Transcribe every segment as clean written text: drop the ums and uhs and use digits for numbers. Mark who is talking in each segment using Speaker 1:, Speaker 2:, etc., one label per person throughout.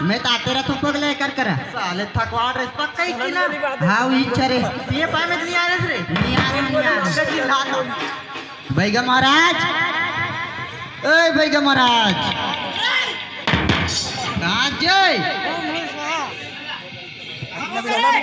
Speaker 1: मैं तो आते रहता हूँ पगले कर कर
Speaker 2: साले थकवा रे पक्का ही की ना
Speaker 1: हाँ वही चरे
Speaker 2: ये पाए में नहीं आ रहे रे
Speaker 1: नहीं आ रहे बैगा महाराज ओए बैगा महाराज कहाँ जय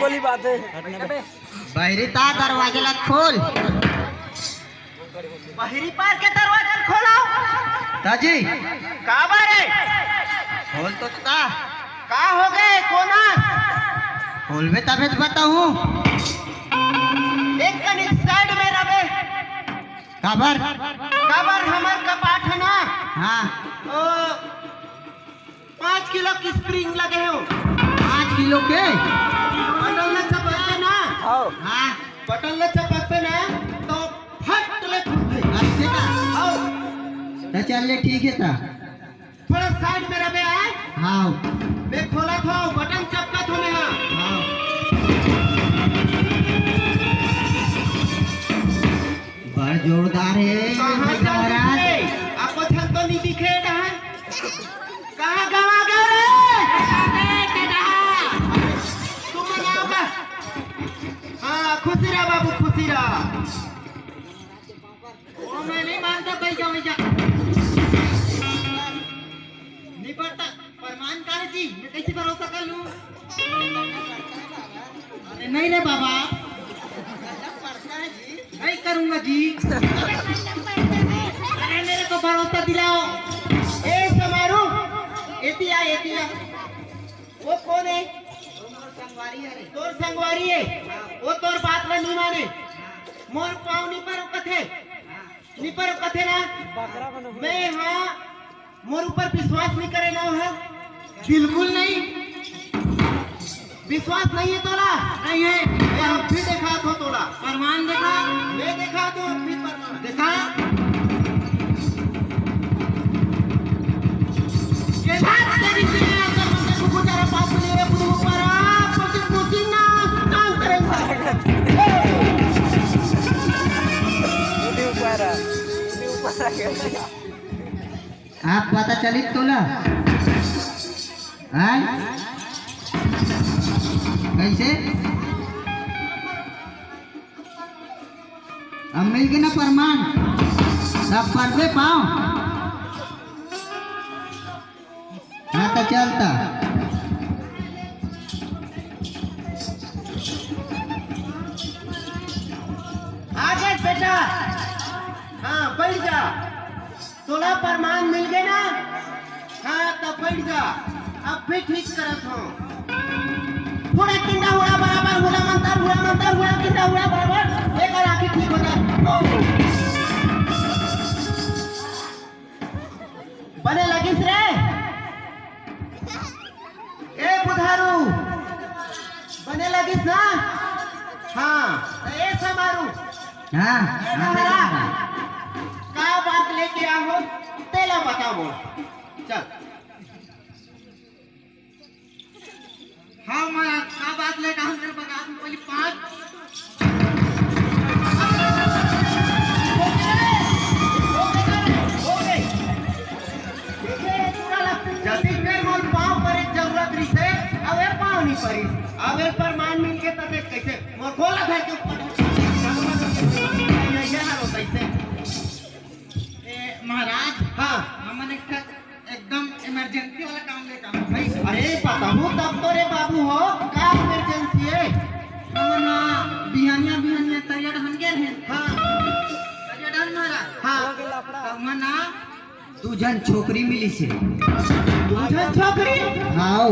Speaker 2: बोली बात है
Speaker 1: बहरी ता दरवाजा ला खोल
Speaker 2: बहरी पार के दरवाजा खोलो
Speaker 1: ताजी
Speaker 2: का बारे
Speaker 1: खोल तो ता
Speaker 2: का हो गए कोना
Speaker 1: खोल में तबे तो बताऊं
Speaker 2: एक कनिक साइड में रहे
Speaker 1: काबर
Speaker 2: हमार कपाट है ना
Speaker 1: हाँ
Speaker 2: ओ 5 किलो की स्प्रिंग लगे हो
Speaker 1: 5 किलो के
Speaker 2: बटन में चपकते ना
Speaker 1: हाँ
Speaker 2: बटन में चपकते ना तो फट ले खुद
Speaker 1: अच्छे का
Speaker 2: आओ
Speaker 1: तो चल ले ठीक है ता
Speaker 2: थोड़ा साइड में रहे आए
Speaker 1: हाँ
Speaker 2: मैं खोला था बटन चपका था मैं
Speaker 1: हाँ बड़ जोरदार है
Speaker 2: कहाँ
Speaker 1: बैगा महाराज
Speaker 2: आपको छत तो नहीं दिखे कहाँ गवा गए तुम मनाओगा हाँ खुशी रहा बाबू खुशी रहा वो मैं नहीं मानता बैठा नहीं पड़ता फरमान कर जी मैं कैसे भरोसा कर लूं अरे नहीं रे बाबा नहीं करूंगा जी अरे मेरे को भरोसा दिलाओ ए समारू एतिया वो कौन है तोर संगवारी है वो तोर बात में नहीं माने मोर पाँव नहीं पर कथे ना मैं हाँ मोर ऊपर विश्वास नहीं करे ना है बिल्कुल नहीं विश्वास नहीं है तोला नहीं है मैं अब भी देखा तो तोला प्रमाण देखा मैं देखा तो भी प्रमाण देखा ये बात तेरी से अगर मुझे को गुजारा पास ले रे बुदू पर पति ना काम करेगा
Speaker 1: आप पता चली तोला हाँ कैसे अब मिल गए ना प्रमाण सब पर दे पाओ हाँ तो चलता
Speaker 2: आगे बेटा हाँ बैठ जा तोला प्रमाण मिल गए ना हाँ तब बैठ जा अब भी ठीक करत हो थोड़ा किंडा हुआ बराबर हुआ मंतर किंडा हुआ बराबर एक और आखिर ठीक हो जाए बने लगिस रे ए बुधारू बने लगिस ना हाँ ए समारू
Speaker 1: हाँ
Speaker 2: का बात लेके आओ तेला बताओ चल हाँ मैं का बात लेके हम तेरे बता दूं पहले 5 जल्दी फिर मोर पाँव पर एक जरूरत रही से अबे पाँव नहीं पड़ी अबे प्रमाण मिल के तब कैसे मोर खोला था क्यों महाराज हाँ हमने एकदम इमरजेंसी वाला काम लेकर भाई अरे पता हूँ तब तो रे बाबू हो क्या इमरजेंसी है हमना बिहानिया तरिया ढन गए हैं हाँ तरिया ढन मारा हाँ हमना
Speaker 1: 2 जन छोकरी मिली से
Speaker 2: 2 जन छोकरी
Speaker 1: हाँ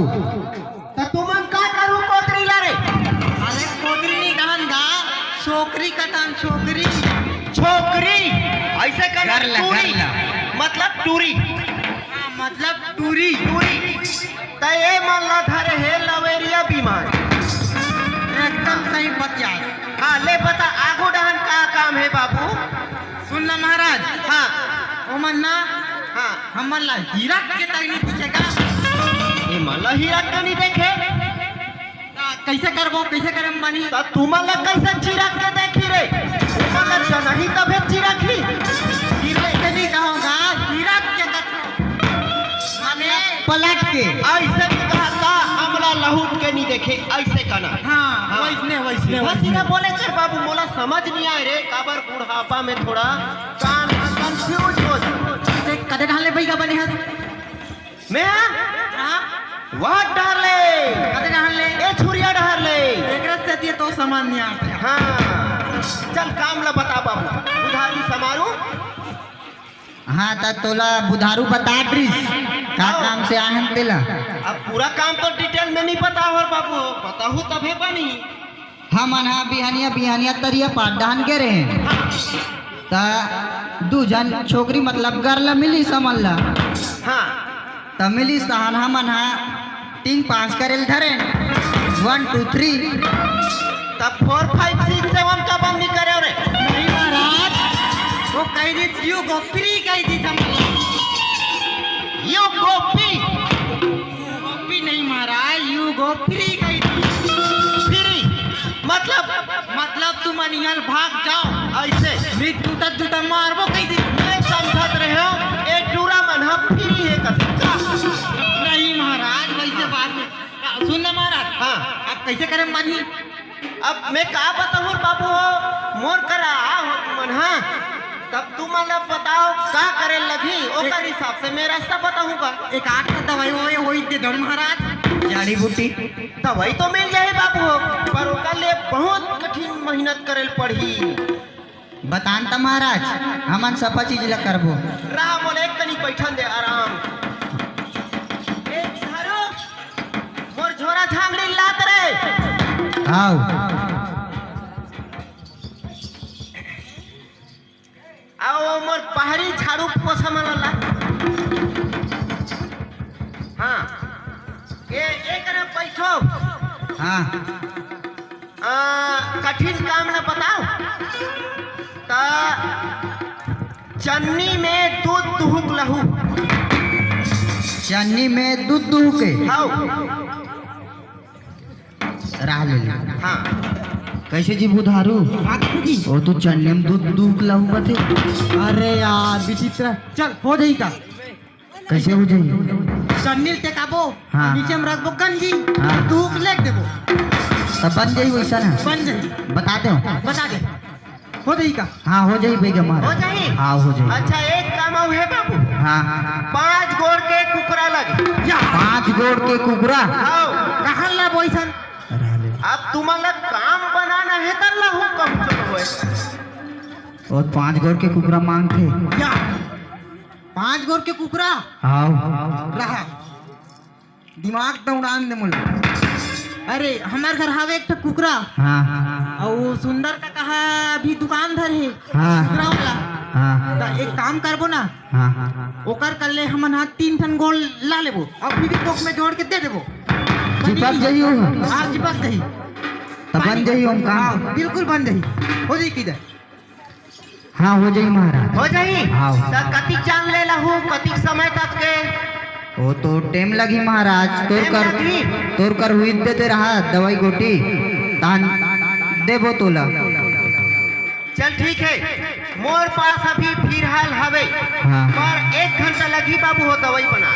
Speaker 2: तो तुमन का करूँ कोतरी ला रे
Speaker 1: अरे छोकरी नहीं कहन गा छोकरी का काम छोकरी
Speaker 2: ऐसे कर मतलब टूरी
Speaker 1: मतलब टूरी
Speaker 2: तो ये मान ला धरे है लवेरिया बीमार
Speaker 1: एकदम सही बतिया
Speaker 2: हाँ ले बता आगो डहन का काम है बाबू
Speaker 1: सुन ना महाराज
Speaker 2: हाँ
Speaker 1: ओमन ना
Speaker 2: हाँ
Speaker 1: हमन ला हीरा के तक नहीं पूछेगा
Speaker 2: ये मान ला हीरा का नहीं देखे
Speaker 1: कैसे करम बनी
Speaker 2: तो तुमन ला कैसे चिरक के देखी रे तुमन ला जनही तबे चिरखी
Speaker 1: हीरा के नहीं कहूँगा हीरा के माने पलट के
Speaker 2: ऐसे भी कहा लहूट के नहीं देखे ऐसे कहना।
Speaker 1: हाँ वैसने वैसने
Speaker 2: सीधा सीधा बोले कर बाबू, मोला समझ नहीं आए रे काबर बुढ़ापा में थोड़ा कान कंफ्यूज हो जाए।
Speaker 1: कदे ढाले भैया बने हैं
Speaker 2: मैं
Speaker 1: हाँ
Speaker 2: वाट डाल ले
Speaker 1: कदे ढाले
Speaker 2: ए छुरिया डाल ले
Speaker 1: एक रास्ते दिए तो सामान नहीं आता।
Speaker 2: हाँ चल काम ला बता बाबू, बुधारी समारू।
Speaker 3: हाँ ता तोला बुधारू बता ड्रिस का काम से आहन तेला।
Speaker 2: अब पूरा काम तो डिटेल में नहीं पता हो बाबू, बताहू तभे बनी।
Speaker 3: हम अनहा बिहानिया बिहानिया तरिया पाट डाहन के रहे ता दू जन छोकरी मतलब गर्ल मिली समझला।
Speaker 2: हाँ
Speaker 3: ता मिली सहन हम अनहा 3 5 करेल धरे 1 2 3
Speaker 2: तब 4 5 6 7 का बंद नहीं करे रे।
Speaker 1: नहीं महाराज वो कह दी यू गो फ्री कह दी समझ
Speaker 2: यू गोपी
Speaker 1: गोपी नहीं महाराज यू गो फ्री कह दी।
Speaker 2: फ्री मतलब
Speaker 1: तुम अनियल भाग जाओ
Speaker 2: ऐसे
Speaker 1: मिट जूता जूता मारबो कह दी।
Speaker 2: मैं समझत रहे हो ए टूरा मन हम फ्री है कसका।
Speaker 1: नहीं महाराज वैसे बात नहीं। सुन ना महाराज
Speaker 2: हाँ
Speaker 1: अब कैसे करें मानी।
Speaker 2: अब मैं का बताऊँ बाबू हो मोर करा हो मन। हाँ तब तू मतलब बताओ का करे लगी ओकर हिसाब से मैं रास्ता बताऊंगा।
Speaker 1: एक 8 का दवाई वो दे दो महाराज
Speaker 3: जड़ी बूटी
Speaker 2: दवाई तो मिल जाए बाबू हो, पर ओकर लिए बहुत कठिन मेहनत करे पड़ी।
Speaker 3: बतान ता महाराज हमन सब चीज ला करबो।
Speaker 2: रहा बोले कनी बैठन दे आराम। ए झारू मोर झोरा झांगड़ी लात रे।
Speaker 3: आओ
Speaker 2: आओ मोर पहाड़ी झाड़ू पोछा मारला। हाँ ए करे बैठो।
Speaker 3: हाँ
Speaker 2: कठिन काम ना बताओ ता चन्नी में दूध दुहुक लहू।
Speaker 3: चन्नी में दूध दूह के
Speaker 2: हाउ
Speaker 3: राह ले ले।
Speaker 2: हाँ
Speaker 3: कैसे जी बुधारू ओ तू चन्नी में दूध दूह के लहू बते।
Speaker 1: अरे यार विचित्र चल हो जाई का
Speaker 3: कैसे हो जाई
Speaker 1: चन्नील ते काबो
Speaker 3: हाँ।
Speaker 1: नीचे में रखबो गंजी
Speaker 3: हाँ।
Speaker 1: धूप लेक देबो
Speaker 3: तब बन जाई वैसा ना
Speaker 1: बन जाई।
Speaker 3: बता दो।
Speaker 1: बता दे हो जाई का।
Speaker 3: हाँ हो जाई बेगम
Speaker 2: हो
Speaker 3: महाराज।
Speaker 2: जाए।
Speaker 3: हाँ हो जाई।
Speaker 2: अच्छा एक काम आऊ है बाबू,
Speaker 3: हाँ
Speaker 2: 5 गोड़ के कुकरा लगे।
Speaker 1: या
Speaker 3: 5 गोड़ के कुकरा
Speaker 2: हाउ
Speaker 1: कहां ला बोइसन
Speaker 3: राह ले।
Speaker 2: अब तुम्हारा काम बनाना है तो लहू कम चलो होए।
Speaker 3: और 5 गोड़ के कुकरा मांगते।
Speaker 1: या 5 गोर के कुकरा
Speaker 3: आओ
Speaker 1: रहा दिमाग तो उड़ान दे मुल। अरे हमार घर हावे एक कुकरा
Speaker 3: हाँ
Speaker 1: और सुंदर का कहा अभी दुकान धर है
Speaker 3: हाँ।
Speaker 1: कुकरा वाला।
Speaker 3: हाँ
Speaker 1: तो एक काम करबो ना
Speaker 3: हाँ
Speaker 1: ओकर कर ले हमन हाथ 3 ठन गोल ला लेबो और फिर कोक में जोड़ के दे देबो।
Speaker 3: चिपक जाइयो।
Speaker 1: हाँ चिपक जाई
Speaker 3: तब बन जाइयो हम काम।
Speaker 1: हाँ, बिल्कुल बन जाई हो जाई किधर।
Speaker 3: हाँ हो जाई महाराज।
Speaker 2: हो जाई।
Speaker 3: हाँ।
Speaker 2: तो कति चांद ले लहू कति समय तक के
Speaker 3: वो तो टाइम लगी महाराज। तोर कर हुई देते रहा दवाई गोटी तान देबो तोला।
Speaker 2: चल ठीक है मोर पास अभी फिलहाल हवे
Speaker 3: हाँ।
Speaker 2: पर 1 घंटा लगी बाबू हो दवाई बना।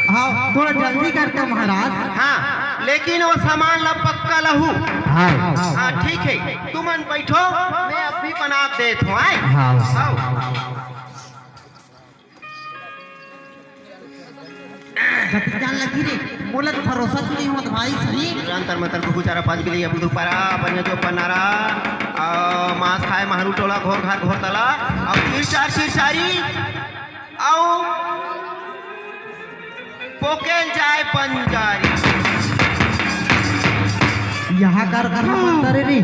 Speaker 1: हाँ थोड़ा जल्दी करते महाराज।
Speaker 2: हाँ लेकिन वो सामान ला पक्का लहू।
Speaker 3: हाँ
Speaker 2: हाँ ठीक है तुमन बैठो मैं अभी बना देत हूँ। आए
Speaker 3: हाँ
Speaker 1: जान लगी रे बोला तो भरोसा तो नहीं होत भाई सही।
Speaker 2: अंतर मंतर को गुजारा 5 गिली अब दोपहरा बनिया जो पनारा मांस खाए माहरू टोला घोर घाट घोर तला और चिर सारी और पोकेल जाए पंजारी।
Speaker 1: यहाँ कर मंतर रे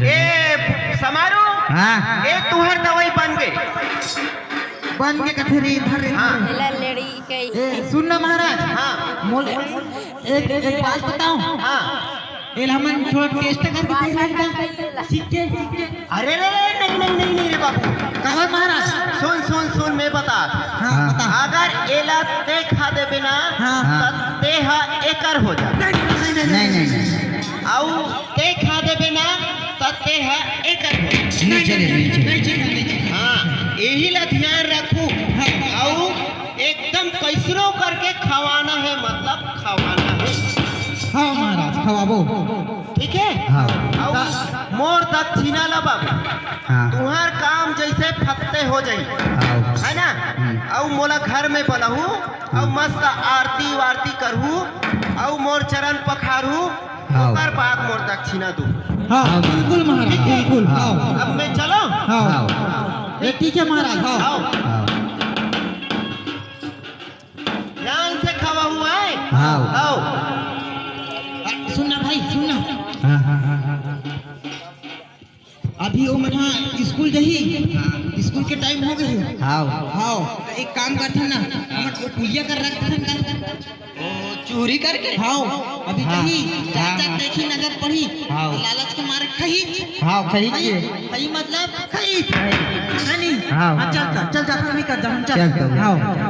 Speaker 2: ए समारो
Speaker 3: हाँ
Speaker 2: ए तुहर दवाई बन गई।
Speaker 1: बन के कथे रे इधर रे।
Speaker 2: हाँ
Speaker 4: लड़ी कई
Speaker 1: ए सुन ना महाराज
Speaker 2: हाँ
Speaker 1: मोल एक बात बताऊं।
Speaker 2: हाँ
Speaker 1: एल हमन थोड़ा टेस्ट करके देखा सीखे
Speaker 2: अरे नहीं रे बाबू।
Speaker 1: कहा महाराज
Speaker 2: सुन मैं बता।
Speaker 1: हाँ बता।
Speaker 2: अगर एला ते खा दे बिना
Speaker 1: हाँ।
Speaker 2: तब ते हा एकर हो जा।
Speaker 3: नहीं
Speaker 2: आउ ते खा दे बिना तब ते हा एकर हो जा।
Speaker 3: नीचे
Speaker 2: हाँ यही ला ध्यान रखू। और एकदम कैसरो करके खवाना है मतलब खवाना है।
Speaker 1: हाँ महाराज खवाबो।
Speaker 2: ठीक है
Speaker 3: हाँ
Speaker 2: और मोर दक्षिणा ला बाबू
Speaker 3: हाँ
Speaker 2: तुम्हार काम जैसे फत्ते हो जाई
Speaker 3: हाँ
Speaker 2: है ना और मोला घर में बनहू और मस्त आरती वारती करहू और मोर चरण पखारू
Speaker 3: हाँ।
Speaker 2: ओकर बाद मोर दक्षिणा दू
Speaker 1: हाँ बिल्कुल महाराज बिल्कुल।
Speaker 3: हाँ।
Speaker 1: हाँ
Speaker 2: अब मैं चलो
Speaker 3: हाँ
Speaker 1: ये ठीक है महाराज। हाँ
Speaker 2: आओ
Speaker 3: हाँ
Speaker 2: ध्यान से खवा हुआ है
Speaker 3: हाँ
Speaker 2: आओ
Speaker 1: सुनना भाई सुनना,
Speaker 3: हाँ हाँ हाँ हाँ
Speaker 1: अभी वो मना स्कूल जही स्कूल के टाइम हो गए।
Speaker 3: हाँ
Speaker 1: हाँ तो एक काम करते ना हमर वो पुलिया कर रखते हैं
Speaker 3: चोरी करके
Speaker 1: हाँ अभी
Speaker 3: हाँ,
Speaker 1: कहीं
Speaker 3: हाँ,
Speaker 1: चाचा
Speaker 3: हाँ।
Speaker 1: देखी नजर पड़ी
Speaker 3: हाँ।
Speaker 1: लालच के मारे कहीं
Speaker 3: हाँ सही
Speaker 1: कहीं
Speaker 3: किए
Speaker 1: कहीं मतलब कहीं है नहीं।
Speaker 3: हाँ,
Speaker 1: हाँ
Speaker 3: हाँ,
Speaker 1: चल
Speaker 3: हाँ।
Speaker 1: चल चल जा नहीं कर जा हम
Speaker 3: चल,
Speaker 1: चल
Speaker 3: चल।
Speaker 1: हाँ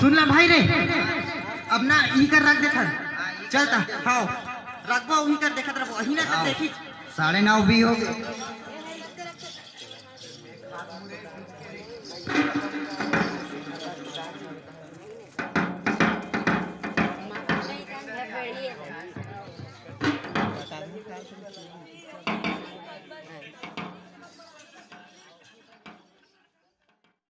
Speaker 1: सुनना भाई रे अब ना ई कर रख देखा चलता हाँ रखबो वही कर देखत रहो अही ना कर देखी
Speaker 3: 9:30 भी हो गए।